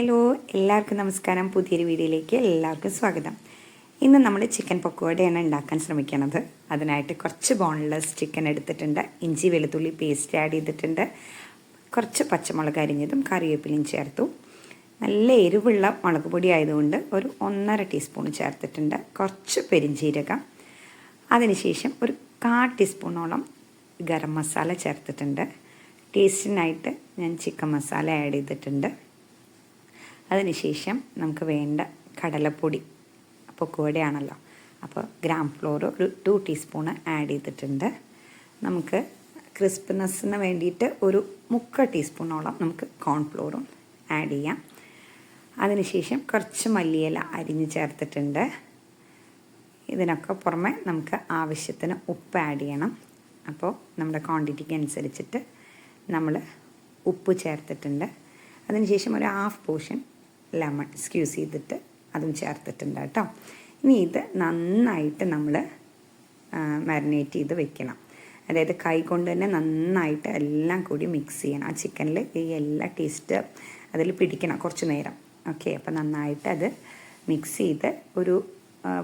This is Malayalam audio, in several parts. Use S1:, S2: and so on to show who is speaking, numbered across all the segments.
S1: ഹലോ, എല്ലാവർക്കും നമസ്കാരം. പുതിയൊരു വീഡിയോയിലേക്ക് എല്ലാവർക്കും സ്വാഗതം. ഇന്ന് നമ്മൾ ചിക്കൻ പക്കോടയാണ് ഉണ്ടാക്കാൻ ശ്രമിക്കുന്നത്. അതിനായിട്ട് കുറച്ച് ബോൺലെസ് ചിക്കൻ എടുത്തിട്ടുണ്ട്, ഇഞ്ചി വെളുത്തുള്ളി പേസ്റ്റ് ആഡ് ചെയ്തിട്ടുണ്ട്, കുറച്ച് പച്ചമുളക് അരിഞ്ഞതും കറിവേപ്പിലയും ചേർത്തു. നല്ല എരിവുള്ള മുളക് പൊടി ആയതുകൊണ്ട് ഒരു 1.5 ടീസ്പൂൺ ചേർത്തിട്ടുണ്ട്, കുറച്ച് പെരിഞ്ജീരകം, അതിനുശേഷം ഒരു 1/4 ടീസ്പൂണോളം ഗരം മസാല ചേർത്തിട്ടുണ്ട്. ടേസ്റ്റിനായിട്ട് ഞാൻ ചിക്കൻ മസാല ആഡ് ചെയ്തിട്ടുണ്ട്. അതിനുശേഷം നമുക്ക് വേണ്ട കടലപ്പൊടി, പക്കോടയാണല്ലോ, അപ്പോൾ ഗ്രാം ഫ്ലോർ ഒരു 2 ടീസ്പൂണ് ആഡ് ചെയ്തിട്ടുണ്ട്. നമുക്ക് ക്രിസ്പിനെസ്സിന് വേണ്ടിയിട്ട് ഒരു 3/4 ടീസ്പൂണോളം നമുക്ക് കോൺഫ്ലോറും ആഡ് ചെയ്യാം. അതിനുശേഷം കുറച്ച് മല്ലിയില അരിഞ്ഞ് ചേർത്തിട്ടുണ്ട്. ഇതിനൊക്കെ പുറമെ നമുക്ക് ആവശ്യത്തിന് ഉപ്പ് ആഡ് ചെയ്യണം. അപ്പോൾ നമ്മുടെ ക്വാണ്ടിറ്റിക്ക് അനുസരിച്ചിട്ട് നമ്മൾ ഉപ്പ് ചേർത്തിട്ടുണ്ട്. അതിനുശേഷം ഒരു 1/2 പോർഷൻ ലെമൺ സ്ക്യൂസ് ചെയ്തിട്ട് അതും ചേർത്തിട്ടുണ്ട് കേട്ടോ. ഇനി ഇത് നന്നായിട്ട് നമ്മൾ മാരിനേറ്റ് ചെയ്ത് വെക്കണം. അതായത് കൈ കൊണ്ട് തന്നെ നന്നായിട്ട് എല്ലാം കൂടി മിക്സ് ചെയ്യണം. ആ ചിക്കനിൽ ഈ എല്ലാ ടേസ്റ്റ് അതിൽ പിടിക്കണം കുറച്ച് നേരം. ഓക്കെ, അപ്പോൾ നന്നായിട്ട് അത് മിക്സ് ചെയ്ത് ഒരു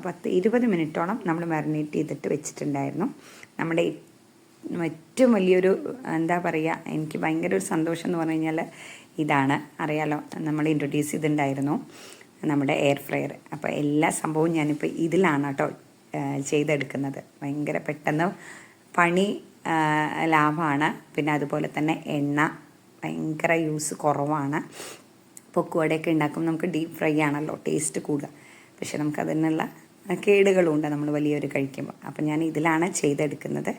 S1: 10-20 മിനിറ്റോളം നമ്മൾ മാരിനേറ്റ് ചെയ്തിട്ട് വെച്ചിട്ടുണ്ടായിരുന്നു. നമ്മുടെ ഏറ്റവും വലിയൊരു എന്താ പറയുക, എനിക്ക് ഭയങ്കര ഒരു സന്തോഷം എന്ന് പറഞ്ഞു കഴിഞ്ഞാൽ ഇതാണ്. അറിയാലോ, നമ്മൾ ഇൻട്രൊഡ്യൂസ് ചെയ്തിട്ടുണ്ടായിരുന്നു നമ്മുടെ എയർ ഫ്രയർ. അപ്പോൾ എല്ലാ സംഭവവും ഞാനിപ്പോൾ ഇതിലാണ് കേട്ടോ ചെയ്തെടുക്കുന്നത്. ഭയങ്കര പെട്ടെന്ന് പണി ലാഭമാണ്. പിന്നെ അതുപോലെ തന്നെ എണ്ണ ഭയങ്കര യൂസ് കുറവാണ്. പൊക്കുവടയൊക്കെ ഉണ്ടാക്കുമ്പോൾ നമുക്ക് ഡീപ്പ് ഫ്രൈ ആണല്ലോ ടേസ്റ്റ് കൂടുക, പക്ഷെ നമുക്കതിനുള്ള കേടുകളുണ്ട് നമ്മൾ വലിയൊരു കഴിക്കുമ്പോൾ. അപ്പോൾ ഞാൻ ഇതിലാണ് ചെയ്തെടുക്കുന്നത്.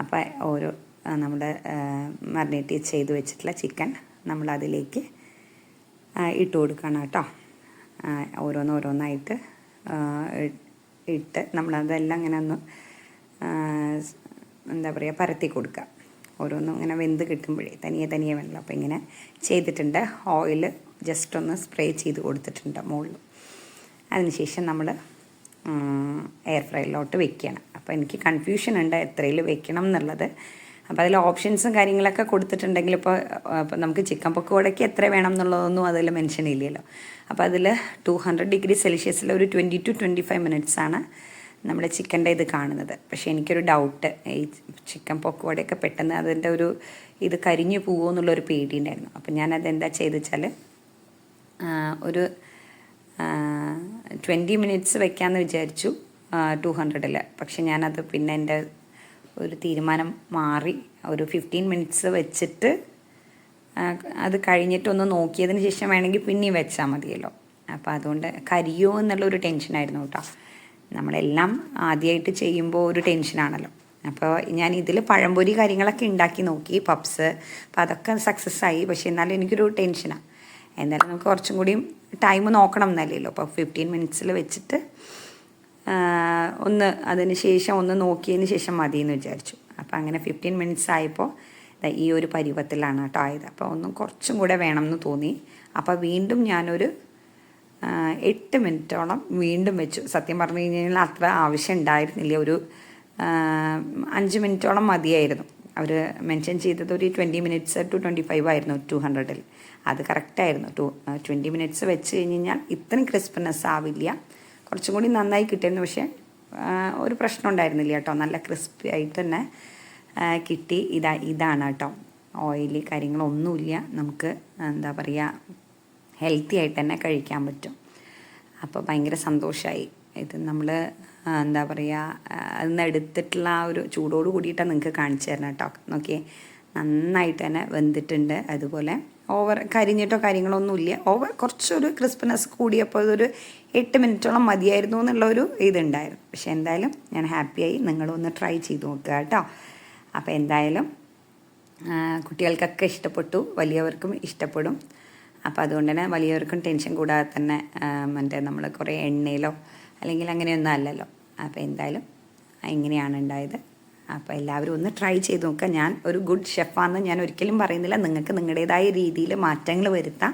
S1: അപ്പോൾ ഓരോ നമ്മുടെ മാരിനേറ്റ് ചെയ്ത് വെച്ചിട്ടുള്ള ചിക്കൻ നമ്മളതിലേക്ക് ഇട്ട് കൊടുക്കണം കേട്ടോ. ഓരോന്നായിട്ട് ഇട്ട് നമ്മളതെല്ലാം ഇങ്ങനെ ഒന്ന് എന്താ പറയുക പരത്തി കൊടുക്കുക. ഓരോന്നും ഇങ്ങനെ വെന്ത് കിട്ടുമ്പോഴേ തനിയെ വേണമല്ലോ. അപ്പോൾ ഇങ്ങനെ ചെയ്തിട്ടുണ്ട്. ഓയിൽ ജസ്റ്റ് ഒന്ന് സ്പ്രേ ചെയ്ത് കൊടുത്തിട്ടുണ്ട് മുകളിൽ. അതിനുശേഷം നമ്മൾ എയർ ഫ്രൈയിലോട്ട് വെക്കണം. അപ്പോൾ എനിക്ക് കൺഫ്യൂഷൻ ഉണ്ട് എത്രയിൽ വെക്കണം എന്നുള്ളത്. അപ്പോൾ അതിൽ ഓപ്ഷൻസും കാര്യങ്ങളൊക്കെ കൊടുത്തിട്ടുണ്ടെങ്കിൽ ഇപ്പോൾ നമുക്ക് ചിക്കൻ പക്കോടയ്ക്ക് എത്ര വേണം എന്നുള്ളതൊന്നും അതിൽ മെൻഷൻ ഇല്ലല്ലോ. അപ്പോൾ അതിൽ 200 ഡിഗ്രി സെൽഷ്യസിൽ ഒരു 20 to 25 മിനിറ്റ്സാണ് നമ്മുടെ ചിക്കൻ്റെ ഇത് കാണുന്നത്. പക്ഷേ എനിക്കൊരു ഡൗട്ട്, ഈ ചിക്കൻ പക്കോടയൊക്കെ പെട്ടെന്ന് അതിൻ്റെ ഒരു ഇത് കരിഞ്ഞു പോകുമോ എന്നുള്ളൊരു പേടിയുണ്ടായിരുന്നു. അപ്പോൾ ഞാനത് എന്താ ചെയ്തെന്ന് വെച്ചാൽ ഒരു 20 മിനിറ്റ്സ് വെക്കാമെന്ന് വിചാരിച്ചു 200-ൽ. പക്ഷെ ഞാനത് പിന്നെ എൻ്റെ ഒരു തീരുമാനം മാറി ഒരു 15 മിനിറ്റ്സ് വെച്ചിട്ട് അത് കഴിഞ്ഞിട്ടൊന്ന് നോക്കിയതിന് ശേഷം വേണമെങ്കിൽ പിന്നെയും വെച്ചാൽ മതിയല്ലോ. അപ്പോൾ അതുകൊണ്ട് കരിയോ എന്നുള്ളൊരു ടെൻഷനായിരുന്നു കേട്ടോ. നമ്മളെല്ലാം ആദ്യമായിട്ട് ചെയ്യുമ്പോൾ ഒരു ടെൻഷനാണല്ലോ. അപ്പോൾ ഞാൻ ഇതിൽ പഴംപൊരി കാര്യങ്ങളൊക്കെ ഉണ്ടാക്കി നോക്കി, പപ്സ്. അപ്പോൾ അതൊക്കെ സക്സസ് ആയി. പക്ഷേ എന്നാലും എനിക്കൊരു ടെൻഷനാണ്. എന്നാലും നമുക്ക് കുറച്ചും കൂടിയും ടൈം നോക്കണം എന്നല്ലല്ലോ. അപ്പോൾ 15 മിനിറ്റ്സിൽ വെച്ചിട്ട് അതിന് ശേഷം ഒന്ന് നോക്കിയതിന് ശേഷം മതി എന്ന് വിചാരിച്ചു. അപ്പോൾ അങ്ങനെ 15 മിനിറ്റ്സ് ആയപ്പോൾ ഈ ഒരു പരുവത്തിലാണ് കേട്ടോ ആയത്. അപ്പോൾ ഒന്നും കുറച്ചും കൂടെ വേണമെന്ന് തോന്നി. അപ്പോൾ വീണ്ടും ഞാനൊരു 8 മിനിറ്റോളം വീണ്ടും വെച്ചു. സത്യം പറഞ്ഞു കഴിഞ്ഞാൽ അത്ര ആവശ്യം ഉണ്ടായിരുന്നില്ല. ഒരു 5 മിനിറ്റോളം മതിയായിരുന്നു. അവർ മെൻഷൻ ചെയ്തത് ഒരു 20 മിനിറ്റ്സ് to 25 ആയിരുന്നു 200-ൽ. അത് കറക്റ്റായിരുന്നു. 20 മിനിറ്റ്സ് വെച്ച് കഴിഞ്ഞ് കഴിഞ്ഞാൽ ഇത്രയും ക്രിസ്പിനെസ് ആവില്ല, കുറച്ചും കൂടി നന്നായി കിട്ടിയിരുന്നു. പക്ഷേ ഒരു പ്രശ്നം ഉണ്ടായിരുന്നില്ല കേട്ടോ. നല്ല ക്രിസ്പി ആയിട്ട് തന്നെ കിട്ടി. ഇതാണ് കേട്ടോ, ഓയിലി കാര്യങ്ങളൊന്നുമില്ല. നമുക്ക് എന്താ പറയുക, ഹെൽത്തി ആയിട്ട് തന്നെ കഴിക്കാൻ പറ്റും. അപ്പോൾ ഭയങ്കര സന്തോഷമായി. ഇത് നമ്മൾ എന്താ പറയുക, അതിൽ എടുത്തിട്ടുള്ള ആ ഒരു ചൂടോട് കൂടിയിട്ടാണ് നിങ്ങൾക്ക് കാണിച്ചു തരണം കേട്ടോ. നോക്കിയേ, നന്നായിട്ട് തന്നെ വെന്തിട്ടുണ്ട്. അതുപോലെ ഓവർ കരിഞ്ഞിട്ടോ കാര്യങ്ങളൊന്നുമില്ല. കുറച്ചൊരു ക്രിസ്പിനെസ് കൂടിയപ്പോൾ ഇതൊരു 8 മിനിറ്റോളം മതിയായിരുന്നു എന്നുള്ളൊരു ഇതുണ്ടായിരുന്നു. പക്ഷേ എന്തായാലും ഞാൻ ഹാപ്പിയായി. നിങ്ങളൊന്ന് ട്രൈ ചെയ്ത് നോക്കുക കേട്ടോ. അപ്പോൾ എന്തായാലും കുട്ടികൾക്കൊക്കെ ഇഷ്ടപ്പെട്ടു, വലിയവർക്കും ഇഷ്ടപ്പെടും. അപ്പോൾ അതുകൊണ്ട് തന്നെ വലിയവർക്കും ടെൻഷൻ കൂടാതെ തന്നെ നമ്മൾ കുറേ എണ്ണയിലോ അല്ലെങ്കിൽ അങ്ങനെയൊന്നും അല്ലല്ലോ. അപ്പോൾ എന്തായാലും ഇങ്ങനെയാണ് ഉണ്ടായത്. അപ്പോൾ എല്ലാവരും ഒന്ന് ട്രൈ ചെയ്ത് നോക്കുക. ഞാൻ ഒരു ഗുഡ് ഷെഫാണെന്ന് ഞാൻ ഒരിക്കലും പറയുന്നില്ല. നിങ്ങൾക്ക് നിങ്ങളുടേതായ രീതിയിൽ മാറ്റങ്ങൾ വരുത്താം.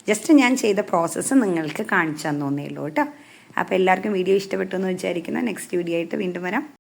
S1: ജസ്റ്റ് ഞാൻ ചെയ്ത പ്രോസസ്സ് നിങ്ങൾക്ക് കാണിച്ചു തന്നേ ഉള്ളൂ കേട്ടോ. അപ്പോൾ എല്ലാവർക്കും വീഡിയോ ഇഷ്ടപ്പെട്ടു എന്ന് വിചാരിക്കുന്നു. നെക്സ്റ്റ് വീഡിയോ ആയിട്ട് വീണ്ടും വരാം.